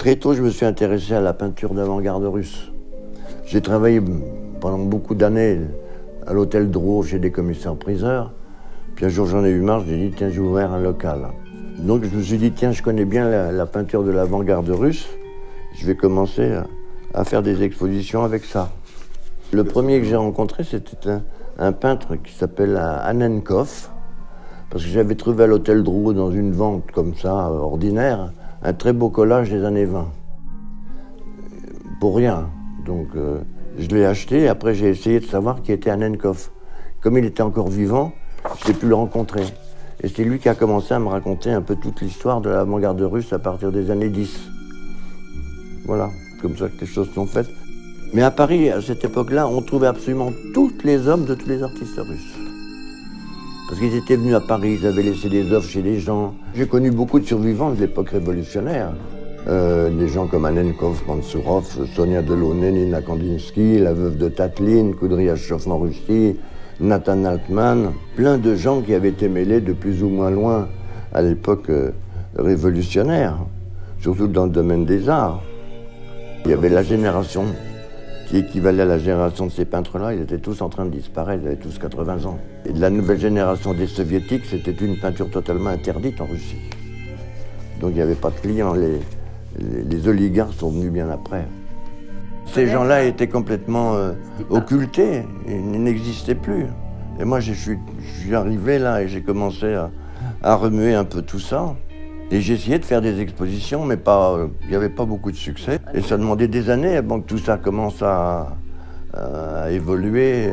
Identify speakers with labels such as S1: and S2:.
S1: Très tôt, je me suis intéressé à la peinture d'avant-garde russe. J'ai travaillé pendant beaucoup d'années à l'hôtel Drouot chez des commissaires-priseurs. Puis un jour, j'en ai eu marre, j'ai dit, tiens, j'ai ouvert un local. Donc je me suis dit, tiens, je connais bien la peinture de l'avant-garde russe. Je vais commencer à faire des expositions avec ça. Le premier que j'ai rencontré, c'était un peintre qui s'appelle Annenkov. Parce que j'avais trouvé à l'hôtel Drouot, dans une vente comme ça, ordinaire, un très beau collage des années 20. Pour rien. Donc je l'ai acheté et après j'ai essayé de savoir qui était Annenkov. Comme il était encore vivant, j'ai pu le rencontrer. Et c'est lui qui a commencé à me raconter un peu toute l'histoire de l'avant-garde russe à partir des années 10. Voilà, comme ça que les choses sont faites. Mais à Paris, à cette époque-là, on trouvait absolument toutes les œuvres de tous les artistes russes. Parce qu'ils étaient venus à Paris, ils avaient laissé des œuvres chez les gens. J'ai connu beaucoup de survivants de l'époque révolutionnaire. Des gens comme Annenkov, Mansourov, Sonia Delaunay, Nina Kandinsky, la veuve de Tatlin, Kudryashov en Russie, Nathan Altman. Plein de gens qui avaient été mêlés de plus ou moins loin à l'époque révolutionnaire, surtout dans le domaine des arts. Il y avait la génération qui équivalait à la génération de ces peintres-là, ils étaient tous en train de disparaître, ils avaient tous 80 ans. Et de la nouvelle génération des soviétiques, c'était une peinture totalement interdite en Russie. Donc il n'y avait pas de clients, les oligarques sont venus bien après. Ces gens-là étaient complètement occultés, ils n'existaient plus. Et moi je suis arrivé là et j'ai commencé à remuer un peu tout ça. Et j'ai essayé de faire des expositions, mais il n'y avait pas beaucoup de succès. Et ça demandait des années avant que tout ça commence à évoluer.